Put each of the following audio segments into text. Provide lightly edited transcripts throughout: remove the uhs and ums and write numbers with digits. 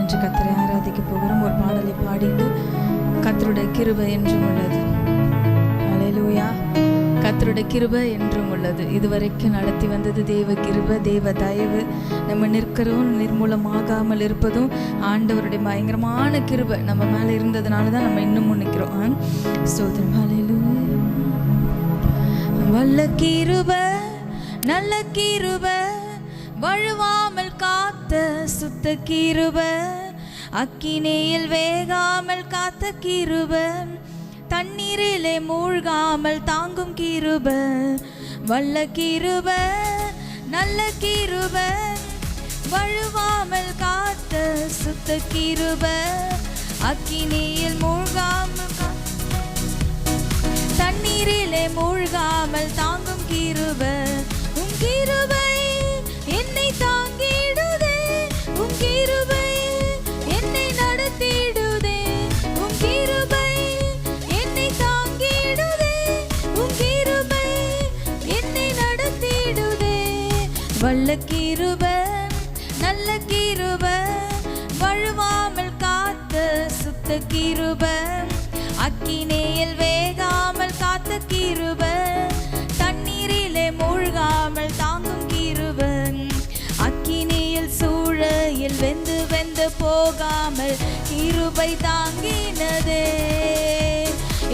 என்று கர்த்தரை ஆராதிக்க போகிறோம். ஒரு பாடலை பாடிட்டு கர்த்தருடைய கிருபை என்றும் உள்ளது. அல்லேலூயா. கர்த்தருடைய கிருபை என்றும் உள்ளது. இதுவரைக்கும் நடத்தி வந்தது தேவ கிருபை, தேவ தயவு. நம்ம நிற்கிறோம், நிர்மூலமாகாமல் இருப்பதும் ஆண்டவருடைய பயங்கரமான கிருபை நம்ம மேலே இருந்ததுனால தான் நம்ம இன்னமும் நிற்கிறோம். ஸ்தோத்திரம். அல்லேலூயா. வல்ல கிருபை, நல்ல கிருபை, வழுவாமல் காத்த சுத்த கிருபை, அக்கினியில் வேகாமல் காத்த கிருபை, தண்ணீரிலே மூழ்காமல் தாங்கும் கிருபை, வல்ல கிருபை, நல்ல கிருபை, வழுவாமல் காத்த சுத்த கிருபை, அக்கினியில் மூழ்காமல் தண்ணீரிலே மூழ்காமல் தாங்கும் கிருபை, உம் கிருபை என்னை தாங்கிடுதே, உம் கிருபை என்னை நடத்திடுதே, உம் கிருபை என்னை தாங்கிடுதே, உம் கிருபை என்னை நடத்திடுதே, வல்ல கிருபை, நல்ல கிருபை, வழுவாமல் காத்த சுத்த கிருபை, அக்கினியில் வேகாமல் காத்த கிருபை, தண்ணீரிலே மூழ்காமல் தாங்கும் கிருபை, அக்கினியில் சூளையில் வெந்து வெந்து போகாமல் கிருபை தாங்கினதே,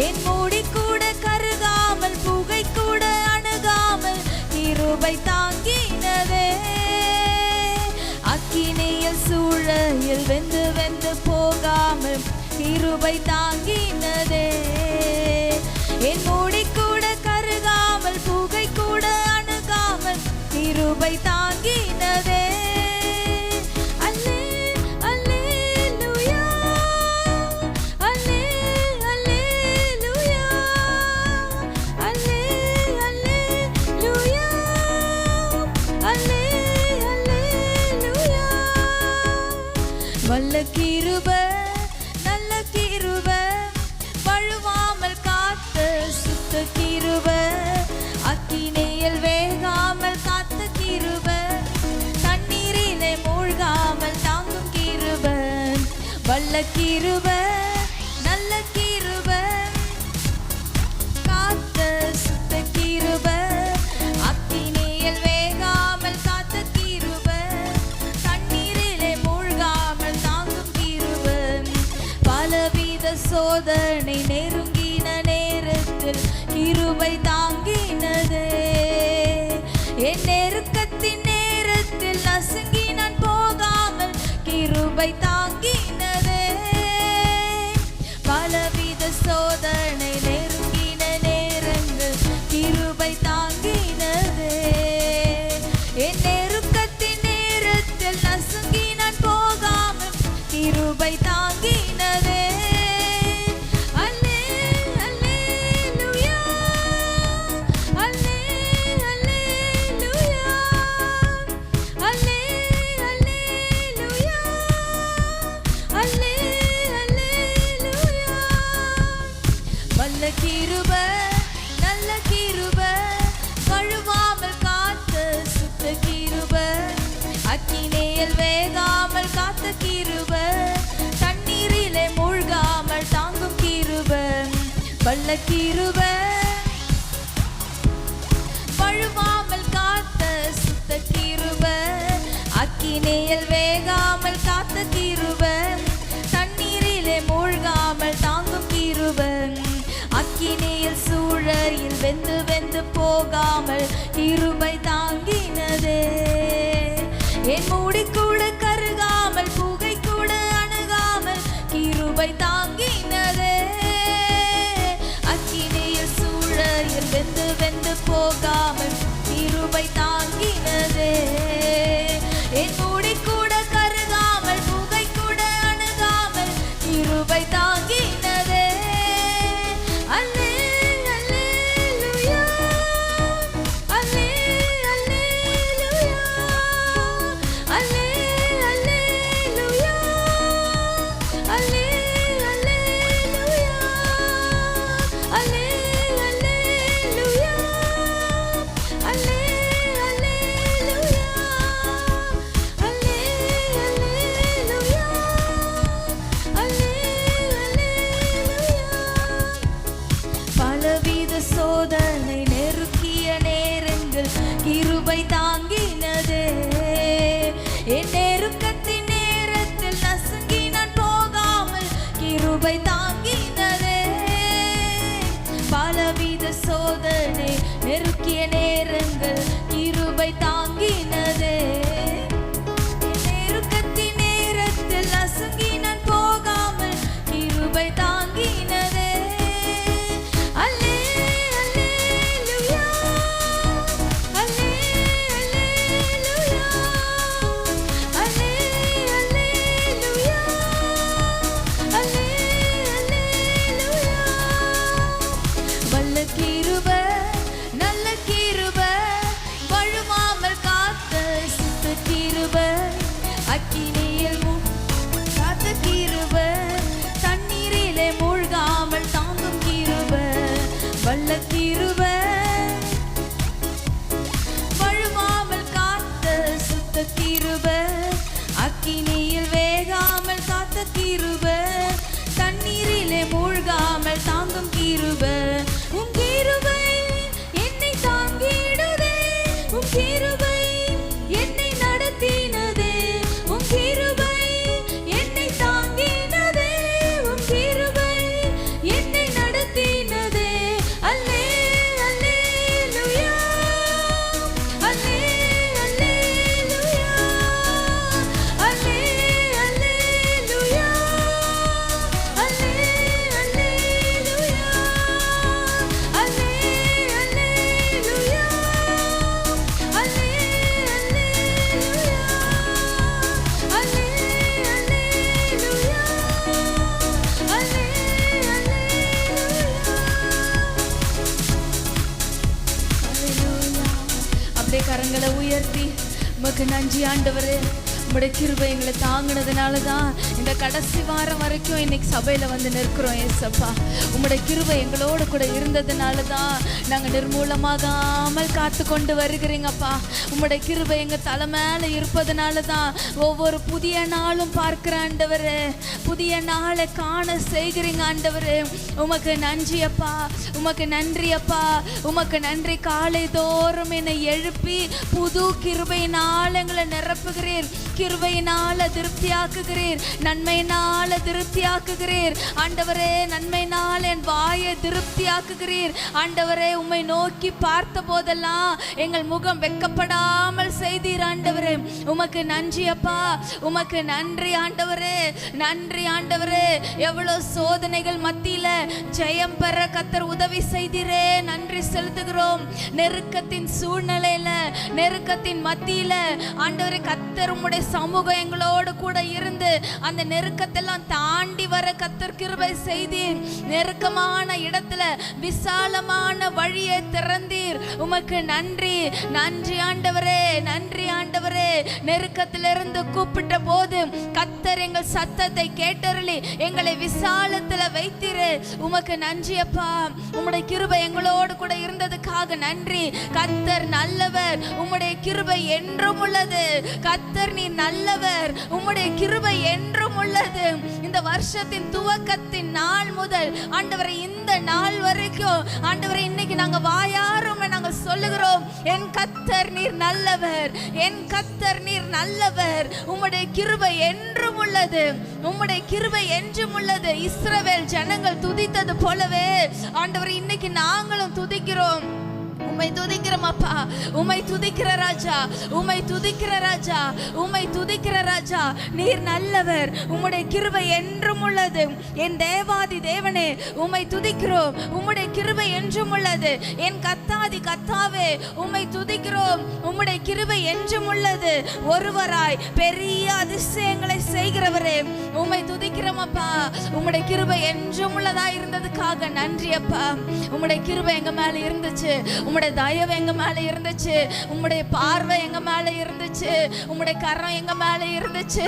என் மூடி கூட கருகாமல் புகை கூட அணுகாமல் கிருபை தாங்கினதே, அக்கினியில் சூளையில் வெந்து வெந்து போகாமல் கிருபை தாங்கினதே, என் மூடி கூட கருகாமல் புகை கூட அணுகாமல் கிருபை தாங்கினதே. அல்லே அல்லேலூயா, அல்லே அல்லேலூயா, அல்லே அல்லேலூயா, அல்லே அல்லேலூயா. வல்ல கிருபை, வழுவாமல் காத்த சுத்த கிருபை, அக்கினியில் வேகாமல் காத்த கிருபை, தண்ணீரிலே மூழ்காமல் தாங்கும் கிருபை, வல்ல கிருபை, நல்ல கிருபை, காத்த சுத்த கிருபை, அக்கினியில் வேகாமல் காத்த கிருபை, தண்ணீரிலே மூழ்காமல் தாங்கும் கிருபை, பலவித சோதனை நெருங்கின நேரத்தில் கிருபை தாங்கினதே, என் நெருக்கத்தின் நேரத்தில் நசுங்கி நான் போகாமல் கிருபை தாங்கினதே, பலவித சோதனை நெருங்கின நேரங்கள் கிருபை தாங்கினதே, என் நெருக்கத்தின் நேரத்தில் நசுங்கி நான் போகாமல் கிருபை தாங்கினதே. வல்ல கிருபை, நல்ல கிருபை, வழுவாமல் காத்த சுத்த கிருபை, அக்கினியில் வேகாமல் காத்த கிருபை, தண்ணீரிலே மூழ்காமல் தாங்கும் கிருபை, வல்ல கிருபை, வழுவாமல் காத்த சுத்த கிருபை, அக்கினியில் வேகாமல் காத்த கிருபை, தண்ணீரிலே மூழ்காமல் தாங்கும் கிருபை, அக்கினியில் சூளையில் வெந்து வெந்து போகாமல் கிருபை தாங்கினதே, என் மூடி கூட கருகாமல் புகை கூட அணுகாமல் கிருபை தாங்கினதே, அக்கினியில் சூளையில் வெந்து வெந்து போகாமல் கிருபை தாங்கினதே, என் மூடி கூட கருகாமல் புகை கூட அணுகாமல் கிருபை தாங்கினதே. அல்லே அல்லேலூயா, அல்லே அப்படியே கரங்களை உயர்த்தி உமக்கு நன்றி ஆண்டவரே. உம்முடைய கிருபை எங்களை தாங்கினதுனால தான் இந்த கடைசி வாரம் வரைக்கும் இன்னைக்கு சபையில் வந்து நிற்கிறோம் ஏசப்பா. உம்முடைய கிருபை எங்களோட கூட இருந்ததுனால தான் நாங்கள் நிர்மூலமாகாமல் காத்து கொண்டு வருகிறீங்கப்பா. உம்முடைய கிருபை எங்கள் தலை மேலே இருப்பதுனால தான் ஒவ்வொரு புதிய நாளும் பார்க்குற ஆண்டவரே, புதிய நாளை காண செய்கிறீங்க ஆண்டவரே. உமக்கு நன்றி அப்பா, உமக்கு நன்றி அப்பா, உமக்கு நன்றி. காலை தோறும் என்னை எழுப்பி புது கிருபையினால் எங்களை நிரப்புகிறீர், கிருபையினால திருப்தியாக்குகிறீர், நன்மையினால திருப்தியாக்குகிறீர் ஆண்டவரே. நன்மையினால் என் வாயை திருப்தியாக்குகிறீர் ஆண்டவரே. உம்மை நோக்கி பார்த்த போதெல்லாம் எங்கள் முகம் வெட்கப்படாமல் செய்தீர் ஆண்டவரே. உமக்கு நன்றி அப்பா, உமக்கு நன்றி ஆண்டவரே, நன்றி ஆண்டவரே. எவ்வளோ சோதனைகள் மத்தியில ஜெயம் பெற கர்த்தர் உதவி செய்தீரே, நன்றி செலுத்துகிறோம். நெருக்கத்தின் சூழ்நிலையில, நெருக்கத்தின் மத்தியில ஆண்டவரே கர்த்தர் உம்முடைய சமூகம் எங்களோடு கூட இருந்து அந்த நெருக்கத்தெல்லாம் தாண்டி வர கர்த்தர் கிருபை செய்தீர். நெருக்கமான இடத்துல விசாலமான வழியை திறந்தீர். உமக்கு நன்றி, நன்றி ஆண்டவரே, நன்றி ஆண்டவரே. நெருக்கத்திலிருந்து கூப்பிட்ட போது கர்த்தர் எங்கள் சத்தத்தை கேட்டருளி எங்களை விசாலத்துல வைத்தீரே. உமக்கு நன்றி அப்பா. உம்முடைய கிருபை எங்களோடு கூட இருந்ததுக்காக நன்றி. கர்த்தர் நல்லவர், உம்முடைய கிருபை என்றும் உள்ளது. கர்த்தர் நீ நல்லவர், உம்முடைய கிருபை என்றும் உள்ளது. இந்த வருஷத்தின் துவக்கத்தின் நாள் முதல் ஆண்டவரை இந்த நாள் வரைக்கும் ஆண்டவரை இன்னைக்கு நாங்க வாயாரும் நாங்கள் சொல்லுகிறோம், என் கர்த்தர் நீர் நல்லவர், என் கர்த்தர் நீர் நல்லவர். உம்முடைய கிருபை என்றும் உள்ளது, உம்முடைய கிருபை என்றும் உள்ளது. இஸ்ரவேல் ஜனங்கள் துதித்தது போலவே ஆண்டவரை இன்னைக்கு நாங்களும் துதிக்கிறோம். உம்மை துதிக்கிறோம் அப்பா, உம்மை துதிக்கிற ராஜா, உம்மை துதிக்கிற ராஜா, உம்மை துதிக்கிற ராஜா. நீர் நல்லவர், உம்முடைய கிருபை என்றும் உள்ளது. என் தேவாதி தேவனே உம்மை துதிக்கிறோம், உம்முடைய கிருபை என்றும் உள்ளது. என் கத்தாதி கத்தாவே உம்மை துதிக்கிறோம், உம்முடைய கிருபை என்றும் உள்ளது. ஒருவராய் பெரிய அதிசயங்களை செய்கிறவரே உம்மை துதிக்கிறோம் அப்பா. உம்முடைய கிருபை என்றும் உள்ளதா இருந்ததுக்காக நன்றி அப்பா. உம்முடைய கிருபை எங்க மேல இருந்துச்சு, உம்முடைய தயவு எங்க மேல இருந்துச்சு, உம்முடைய பார்வை எங்க மேல இருந்துச்சு, உம்முடைய கரம் எங்க மேல இருந்துச்சு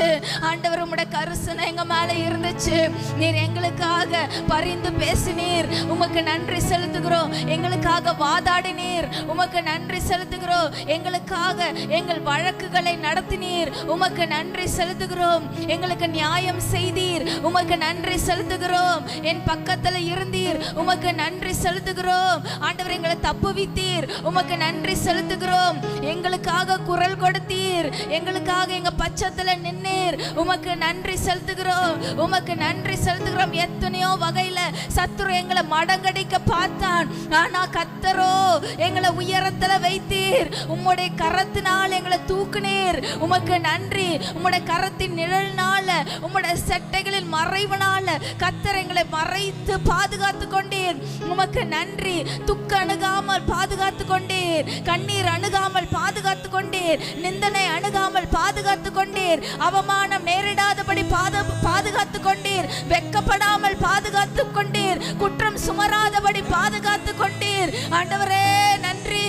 ஆண்டவர். உம்முடைய கரிசனை எங்க மேல இருந்துச்சு. நீர் எங்களுக்காக பரிந்து பேசினீர், உமக்கு நன்றி செலுத்துகிறோம். எங்களுக்காக வாதாடினீர், உமக்கு நன்றி செலுத்துகிறோம். எங்களுக்காக எங்கள் வழக்குகளை நடத்தினீர், உமக்கு நன்றி செலுத்துகிறோம். எங்களுக்கு நியாயம் செய்தீர், உமக்கு நன்றி செலுத்துகிறோம். என் பக்கத்துல இருந்தீர், உமக்கு நன்றி செலுத்துகிறோம் ஆண்டவர். எங்களை தப்புவித்தீர், உமக்கு நன்றி செலுத்துகிறோம். எங்களுக்காக குரல் கொடுத்தீர், எங்களுக்காக எங்க பட்சத்துல நின்னீர், உமக்கு நன்றி செலுத்துகிறோம், உமக்கு நன்றி செலுத்துகிறோம். எத்தனையோ வகையில சத்துரு எங்களை மடங்கடிக்க பார்த்தான், ஆனா கர்த்தரோ எங்களை உயரத்துல வைத்தீர். உம்முடைய கரத்தினால் எங்களை தூக்குனீர், உமக்கு நன்றி. உம்முடைய கரத்தின் நிழல்னால, உம்முடைய செட்டைகளின் மறைவுனால கர்த்தர் எங்களை மறைத்து பாதுகாத்து கொண்டீர், உமக்கு நன்றி. துக்க அணுகாமல் பாதுகாத்து கொண்டீர், கண்ணீர் அணுகாமல் பாதுகாத்து கொண்டீர், நிந்தனை அணுகாமல் பாதுகாத்து கொண்டீர், அவமானம் நேரிடாதபடி பாதுகாத்து கொண்டீர், வெட்கப்படாமல் பாதுகாத்து கொண்டீர், குற்றம் சுமராதபடி பாதுகாத்து கொண்டீர். ஆண்டவரே நன்றி,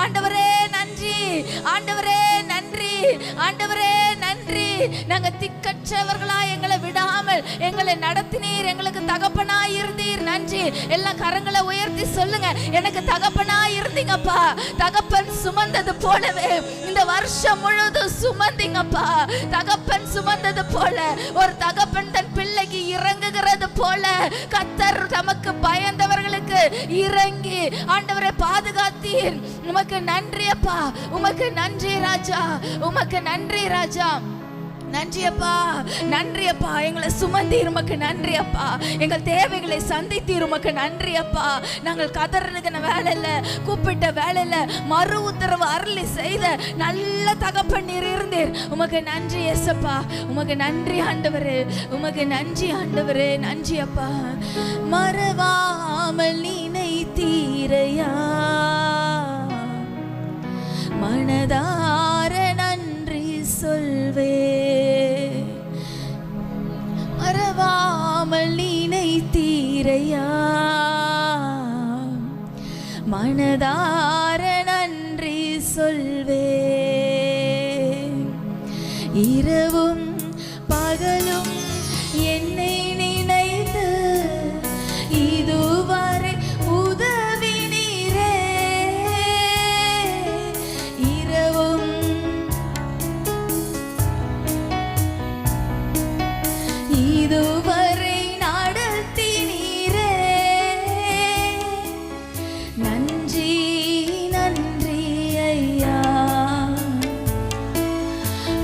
ஆண்டவரே நன்றி, ஆண்டவரே நன்றி, ஆண்டவரே நன்றி. நாங்க திக்கற்றவர்களா எங்களை விடாமல் எங்களை நடத்தினீர், எங்களுக்கு தகப்பனாய் இருந்தீர், நன்றி. எல்லாம் கரங்களை உயர்த்தி சொல்லுங்க, எனக்கு தகப்பனாய் இருந்தீங்கப்பா. தகப்பன் சுமந்தது போலவே இந்த வருஷம் முழுவதும் சுமந்தீங்கப்பா. தகப்பன் சுமந்தது போல, ஒரு தகப்பன் தன் பிள்ளைக்கு இறங்குகிறது போல கர்த்தர் தமக்கு பயந்தவர்களுக்கு இறங்கி ஆண்டவரை பாதுகாத்தீர். உமக்கு நன்றி அப்பா, உமக்கு நன்றி ராஜா, உமக்கு நன்றி ராஜா. நன்றி அப்பா, நன்றி அப்பா. எங்களை சுமந்தீர், உமக்கு நன்றி அப்பா. எங்கள் தேவைகளை சந்தித்தீர், உமக்கு நன்றி அப்பா. நாங்கள் கதறின வேலையில, கூப்பிட்ட வேலையில மறு உத்தரவு அருளி செய்த நல்ல தகப்பன் நீர் இருந்தீர், உமக்கு நன்றி ஏசப்பா. உமக்கு நன்றி ஆண்டவரே, உமக்கு நன்றி ஆண்டவரே, நன்றி அப்பா. மறவாமல் நினைத்தீரையா, மனதார நன்றி சொல்வே. மறவாமல் நினைத்தீரையா, மனதார மனதார நன்றி சொல்வே. இரவும் பகலும் என்னை நினைத்து இதுவரை உதவினீரே. இரவும் இதுவரை நடத்தினீரே. நன்றி நன்றி ஐயா,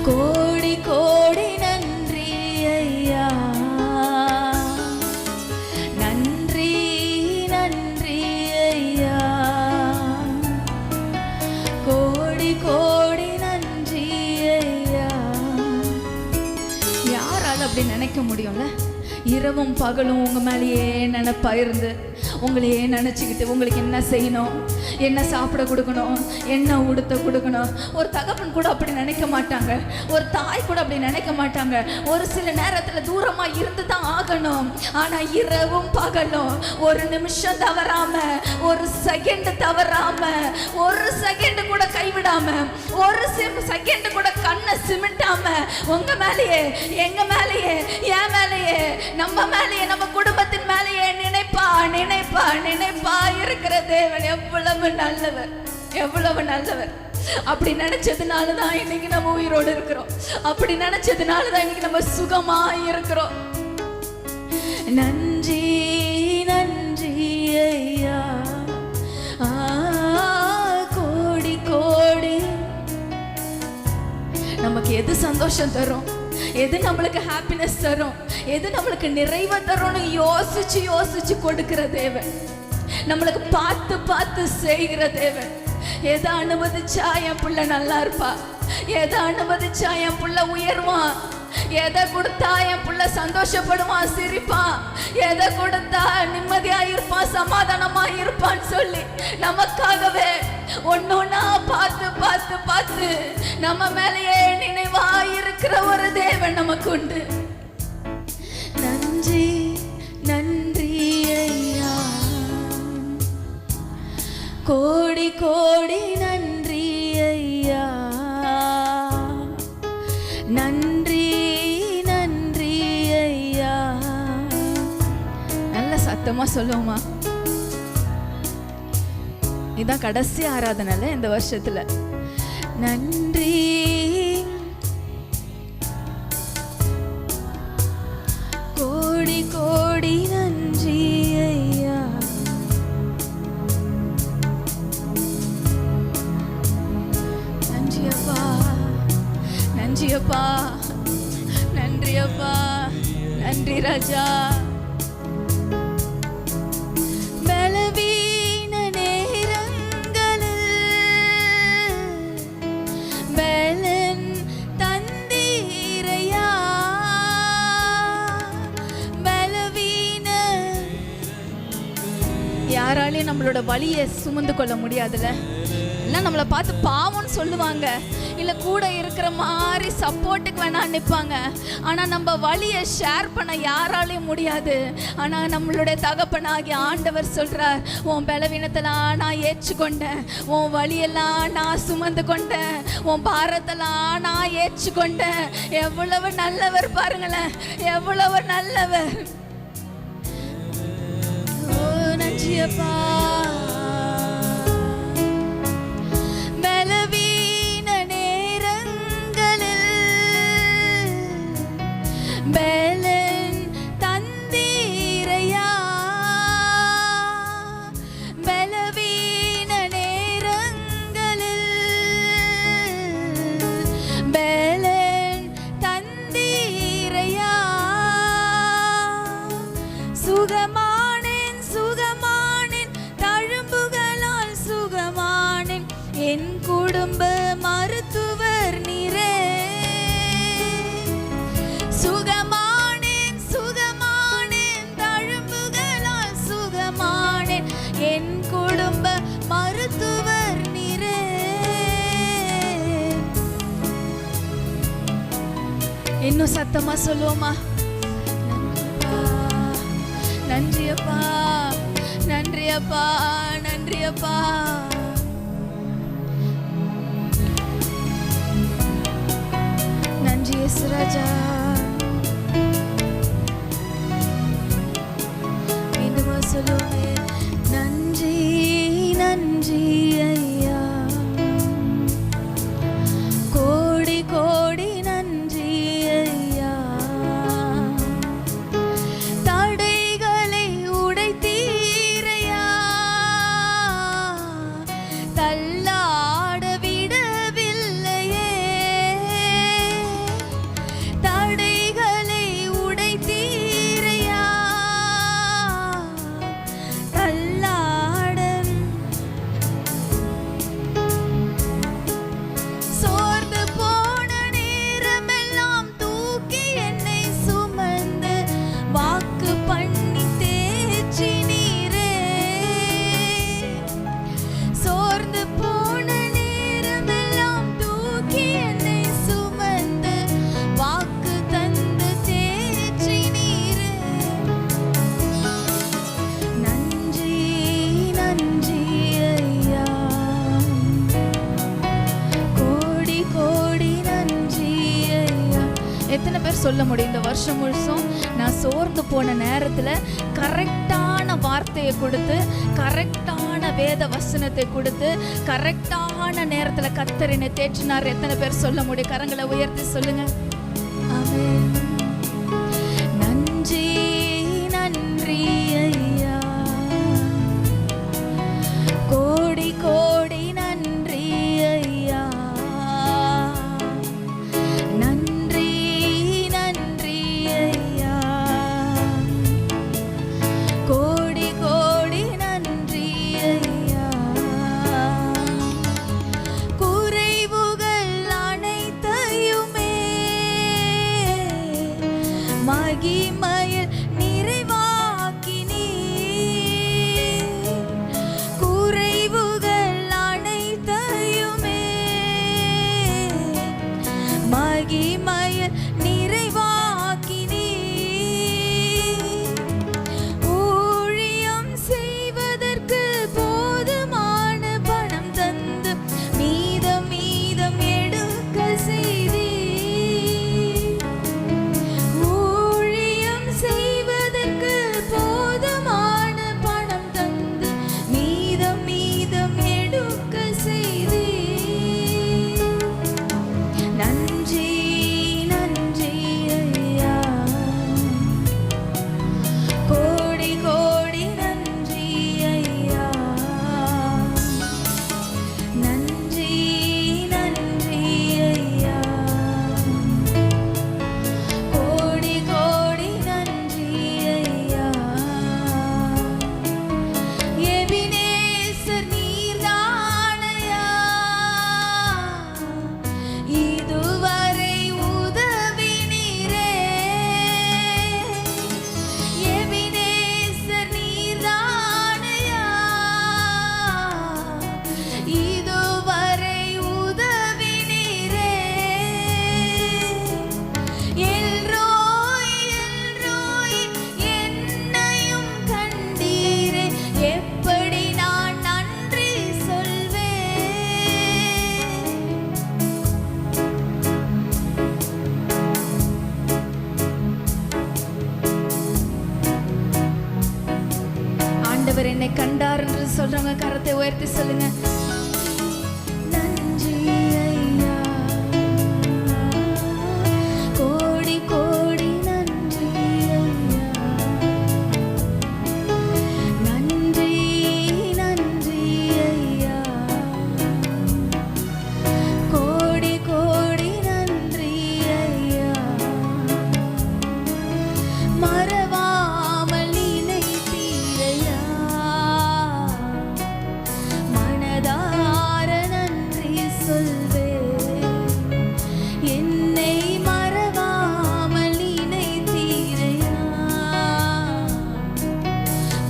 கோடி கோடி நன்றி ஐயா. நன்றி நன்றி ஐயா, கோடி கோடி நன்றி ஐயா. யாரால அப்படி நினைக்க முடியும்ல? இரவும் பகலும் உங்க மேலேயே நினைப்பா இருந்து உங்களையே நினச்சிக்கிட்டு உங்களுக்கு என்ன செய்யணும், என்ன சாப்பிட கொடுக்கணும், என்ன உடுத்த கொடுக்கணும். ஒரு தகப்பன் கூட அப்படி நினைக்க மாட்டாங்க, ஒரு தாய் கூட அப்படி நினைக்க மாட்டாங்க. ஒரு சில நேரத்தில் தூரமாக இருந்து தான் ஆகணும். ஆனால் இரவும் பகலும் ஒரு நிமிஷம் தவறாம, ஒரு செகண்ட் தவறாம, ஒரு செகண்ட் கூட கைவிடாம, ஒரு செகண்ட் கூட கண்ணை சிமிட்டாம உங்க மேலேயே, எங்க மேலேயே, என் மேலேயே, நம்ம மேலேயே, நம்ம குடும்பத்தின் மேலேயே நினைப்பா நினைப்பா நினைப்பா இருக்கிற தேவன் எவ்வளவு நல்லவர், எவ்வளவு நல்லவர். அப்படி நினைச்சதுனால தான் இன்னைக்கு நம்ம உயிரோடு இருக்கிறோம். அப்படி நினைச்சதுனால தான் இன்னைக்கு நம்ம சுகமா இருக்கிறோம். நன்றி நன்றி ஐயா, கோடி கோடி. நமக்கு எது சந்தோஷம் தரும், எது நம்மளுக்கு ஹாப்பினஸ் தரும், எது நம்மளுக்கு நிறைவை தரும்னு யோசிச்சு யோசிச்சு கொடுக்கிற தேவன், நம்மளுக்கு பார்த்து பார்த்து செய்கிற தேவன். எதை அனுமதிச்சா என் பிள்ளை நல்லா இருப்பா, எதை அனுமதிச்சா என் பிள்ளை உயர்வான், எதை கொடுத்தா என் பிள்ளை சந்தோஷப்படுவான், சிரிப்பான், எதை கொடுத்தா நிம்மதியா இருப்பான், சமாதானமா இருப்பான்னு சொல்லி நமக்காகவே ஒன்னொன்னா பார்த்து பார்த்து பார்த்து நம்ம மேலேயே நினைவா இருக்கிற ஒரு தேவன் நமக்கு உண்டு. நன்றி நன்றி ஐயா, கோடி கோடி நன்றி ஐயா. நன்றி நன்றி ஐயா. நல்ல சத்தமா சொல்லுவோமா? இதான் கடைசி ஆராதனைல இந்த வருஷத்துல. நன்றி கோடி கோடி நன்றி ஐயா. நன்றி அப்பா, நன்றி அப்பா, நன்றி அப்பா, நன்றி ராஜா. யாராலையும் நம்மளோட வலியை சுமந்து கொள்ள முடியாதுல்ல. எல்லாம் நம்மளை பார்த்து பாவம்னு சொல்லுவாங்க, இல்லை கூட இருக்கிற மாதிரி சப்போர்ட்டுக்கு வேணா நிற்பாங்க. ஆனால் நம்ம வலியை ஷேர் பண்ண யாராலையும் முடியாது. ஆனால் நம்மளுடைய தகப்பனாகிய ஆண்டவர் சொல்கிறார், உன் பலவீனத்தெல்லாம் நான் ஏற்றுக்கொண்டேன், உன் வலியெல்லாம் நான் சுமந்து கொண்டேன், உன் பாரத்தெல்லாம் நான் ஏற்றுக்கொண்டேன். எவ்வளவு நல்லவர் பாருங்களேன், எவ்வளவு நல்லவர். நன்றியப்பா. பலவீன நேரங்களில் பலன் தந்தீரையா. பலவீன நேரங்களில் பலன் தந்தீரையா. சுகமா என் குடும்ப மருத்துவர் நீரே. சுகமானேன் சுகமானேன், தழும்புகளால் சுகமானேன், என் குடும்ப மருத்துவர் நீரே. இன்னும் சத்தமா சொல்லுவோமா? நன்றி அப்பா, நன்றி அப்பா, நன்றி. நன்றி அப்பா. நன்றி இயேசு ராஜா. மீண்டுமா சொல்லுவே, நன்றி நன்றி ஐயா, கோடி கோடி நன்றி ஐயா, தடைகளை உடைத்தீரையா, தள்ளாட விடவில்லையே, தடைகளை உடைத்தீரையா, தள்ளாட சோர்ந்து போன நேரமெல்லாம் தூக்கி என்னை சுமந்து வாக்கு பண்ணி தேற்றினீரே. சோர்ந்து போன நேரமெல்லாம் தூக்கி என்னை சுமந்து வாக்கு தந்து தேற்றினீரே. நன்றி நன்றி ஐயா, கோடி கோடி நன்றி ஐயா. எத்தனை பேர் சொல்ல முடியும் இந்த வருஷம் முழுசும் நான் சோர்ந்து போன நேரத்துல கரெக்டான வார்த்தையை கொடுத்து, கரெக்டான வேத வசனத்தை கொடுத்து, கரெக்டான நேரத்துல கர்த்தர் என்னை தேற்றினார்? எத்தனை பேர் சொல்ல முடியும்? கரங்களை உயர்த்தி சொல்லுங்க. ஆமென். நன்றி நன்றி ஐயா, கோடி கோடி நன்றி ஐயா, நன்றி நன்றி ஐயா, கோடி கோடி நன்றி ஐயா. குறைவுகள் அனைத்தையுமே மகிமையில் நிறைவாக்கினீர். குறைவுகள் அனைத்தையுமே மகிமையில் நிறைவாக்கினீர். ஊழியம் செய்வதற்கு போதுமான பணம் தந்து மீதம் மீதம் எடுக்க செய்தீர். ஊழியம் செய்வதற்கு போதுமான பணம் தந்து மீதம் மீதம் எடுக்க செய்தீர். நன்றி நன்றி ஐயா, கோடி கோடி நன்றி ஐயா, நன்றி நன்றி ஐயா, கோடி கோடி நன்றி ஐயா. எபினேசர் நீர்தானையா, இதுவரை உதவினீரே. எபினேசர் நீர்தானையா, இதுவரை உதவினீரே. எல்ரோய் எல்ரோய் என்னையும் கண்டீரே, எப்படி நான் நன்றி சொல்வேன். ஆண்டவர் என்னை கண்டார் என்று சொல்றவங்க கரத்தை உயர்த்தி சொல்லுங்க. நன்றி ஐயா, கோடி கோடி நன்றி ஐயா, நன்றி நன்றி ஐயா, கோடி கோடி நன்றி ஐயா. மறவாமல் நினைத்தீரையா, மனதார நன்றி சொல்வேன். என்னை மறவாமல் நினைத்தீரையா,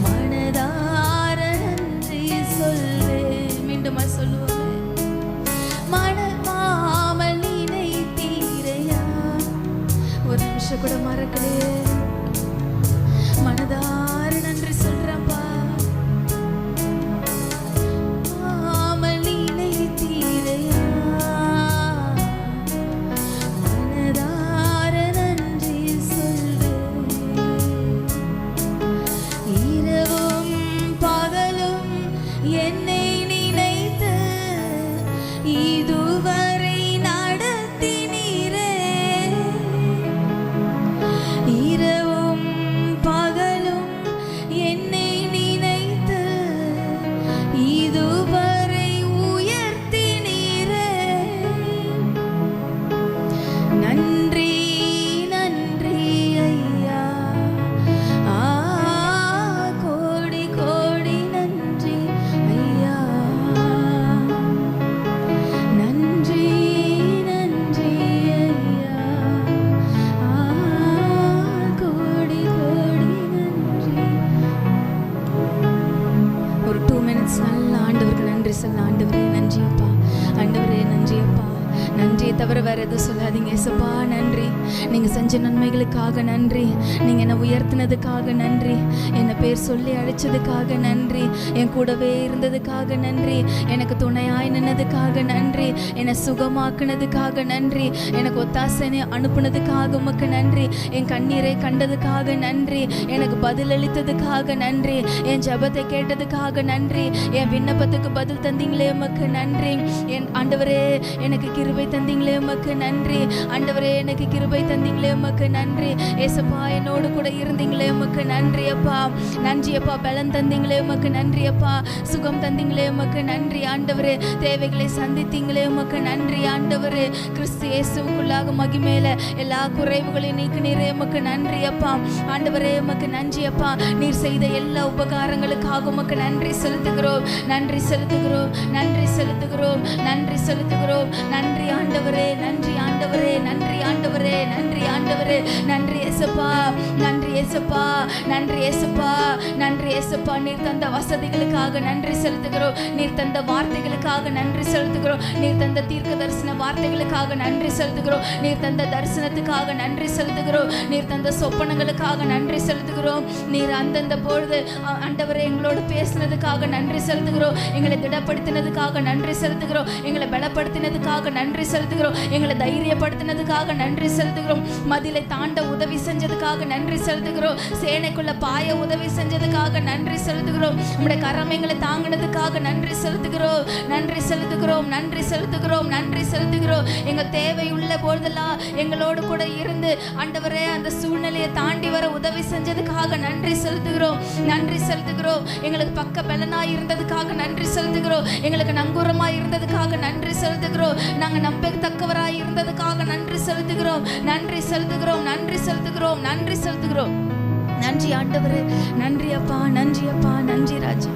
மனதார நன்றி சொல்வேன். மீண்டுமா சொல்லுவேன். மறவாமல் நினைத்தீரையா. ஒரு நிமிஷம் கூட மறக்கலையே, மனதார நன்றி சொல்றேன்ப்பா. நன்றி அப்பா. ஆண்டவரே நன்றி அப்பா. நன்றியை தவிர வேறு எதுவும் சொல்லாதீங்க ஏசப்பா. நன்றி, நீங்கள் செஞ்ச நன்மைகளுக்காக நன்றி, நீங்கள் என்னை உயர்த்தினதுக்காக நன்றி, என்னை பேர் சொல்லி அழைச்சதுக்காக நன்றி, என் கூடவே இருந்ததுக்காக நன்றி, எனக்கு துணையாய் நின்னதுக்காக நன்றி, என்னை சுகமாக்குனதுக்காக நன்றி, எனக்கு ஒத்தாசனை அனுப்புனதுக்காக உமக்கு நன்றி, என் கண்ணீரை கண்டதுக்காக நன்றி, எனக்கு பதிலளித்ததுக்காக நன்றி, என் ஜெபத்தை கேட்டதுக்காக நன்றி, என் விண்ணப்பத்துக்கு பதில் தந்தீங்களே உமக்கு நன்றி. என் ஆண்டவரே எனக்கு கிருபை தந்தீங்களே உமக்கு நன்றி. ஆண்டவரே எனக்கு கிருபை தந்தீங்களே உமக்கு நன்றி. ஏசப்பா என்னோடு கூட இருந்தீங்களே உமக்கு நன்றி அப்பா. நன்றி அப்பா. பலன் தந்தீங்களே உமக்கு நன்றி அப்பா. சுகம் தந்தீங்களே உமக்கு நன்றி ஆண்டவரே. தேவைகளை சந்தித்தீங்களே உமக்கு நன்றி ஆண்டவரே. கிறிஸ்து இயேசுவுக்குள்ளாக மகிமையில எல்லா குறைவுகளையும் நீக்கினீரே உமக்கு நன்றி அப்பா. ஆண்டவரே உமக்கு நன்றி அப்பா. நீர் செய்த எல்லா உபகாரங்களுக்காக உமக்கு நன்றி செலுத்துகிறோம், நன்றி செலுத்துகிறோம், நன்றி செலுத்துகிறோம், நன்றி செலுத்துகிறோம். நன்றி ஆண்டவரே, நன்றி ஆண்டவரே, நன்றி ஆண்டவரே, நன்றி ஆண்டவரே, நன்றி ஏசப்பா, நன்றி ஏசப்பா, நன்றி ஏசப்பா, நன்றி ஏசப்பா. நீர் தந்த வசதிகளுக்காக நன்றி செலுத்துகிறோம், நீர் தந்த வார்த்தைகளுக்காக நன்றி செலுத்துகிறோம், நீர் தந்த தீர்க்க தரிசன வார்த்தைகளுக்காக நன்றி செலுத்துகிறோம், நீர் தந்த தரிசனத்துக்காக நன்றி செலுத்துகிறோம், நீர் தந்த சொப்பனங்களுக்காக நன்றி செலுத்துகிறோம். நீர் அந்தந்த பொழுது ஆண்டவரே எங்களோடு பேசினதுக்காக நன்றி செலுத்துகிறோம், எங்களை திடப்படுத்தினதுக்காக நன்றி செலுத்துகிறோம், எங்களை பலப்படுத்தினதுக்காக நன்றி செலுத்துகிறோம், எங்களை தைரியப்படுத்தினதுக்காக நன்றி செலுத்துகிறோம், மதிலை தாண்ட உதவி செஞ்சதுக்காக நன்றி செலுத்துகிறோம், சேனைக்குள்ள பாய உதவி செஞ்சதுக்காக நன்றி செலுத்துகிறோம், உங்களுடைய கரமைகளை தாங்கினதுக்காக நன்றி செலுத்துகிறோம், நன்றி செலுத்துகிறோம், நன்றி செலுத்துகிறோம், நன்றி செலுத்துகிறோம். எங்கள் தேவை உள்ள போதெல்லாம் எங்களோடு கூட இருந்து ஆண்டவரே அந்த சூழ்நிலையை தாண்டி வர உதவி செஞ்சதுக்காக நன்றி செலுத்துகிறோம், நன்றி செலுத்துகிறோம். எங்களுக்கு பக்க பலனாய் இருந்ததுக்காக நன்றி செலுத்துகிறோம், எங்களுக்கு நங்கூரமாய் இருந்ததுக்காக நன்றி செலுத்துகிறோம், நாங்கள் நம்பத்தக்கவராய் இருந்ததுக்காக நன்றி செலுத்துகிறோம், நன்றி செலுத்துகிறோம், நன்றி செலுத்துகிறோம், நன்றி செலுத்துகிறோம். நன்றி ஆண்டவரே, நன்றி அப்பா, நன்றி அப்பா, நன்றி ராஜா,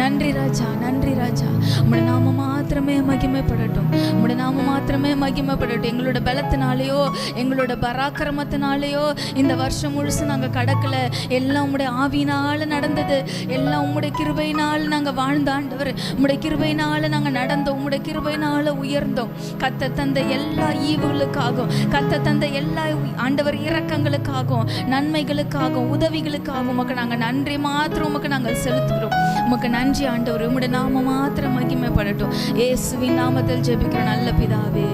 நன்றி ராஜா, நன்றி ராஜா. உம்முடைய நாமம் மாத்திரமே மகிமைப்படட்டும், உம்முடைய நாமம் மாத்திரமே மகிமைப்படட்டும். எங்களோட பலத்தினாலேயோ எங்களோட பராக்கிரமத்தினாலேயோ இந்த வருஷம் முழுசு நாங்கள் கடக்கல, எல்லாம் உம்முடைய ஆவியினால் நடந்தது, எல்லாம் உம்முடைய கிருபையினால் நாங்கள் வாழ்ந்த ஆண்டவர், உம்முடைய கிருபையினால் நாங்கள் நடந்தோம், உம்முடைய கிருபையினால் உயர்ந்தோம். கத்த தந்த எல்லா ஈவுகளுக்காகவும், கத்த தந்த எல்லா ஆண்டவர் இரக்கங்களுக்காகவும், நன்மைகளுக்காகவும், உதவிகளுக்காக உமக்கு நாங்கள் நன்றி மாத்திரம் உமக்கு நாங்கள் செலுத்துகிறோம். உமக்கு நன்றி ஆண்டவர். உம்முடைய நாமம் மாத்திரம் மகிமைப்படட்டும். இயேசுவின் நாமத்தில் ஜெபிக்கிற நல்ல பிதாவே.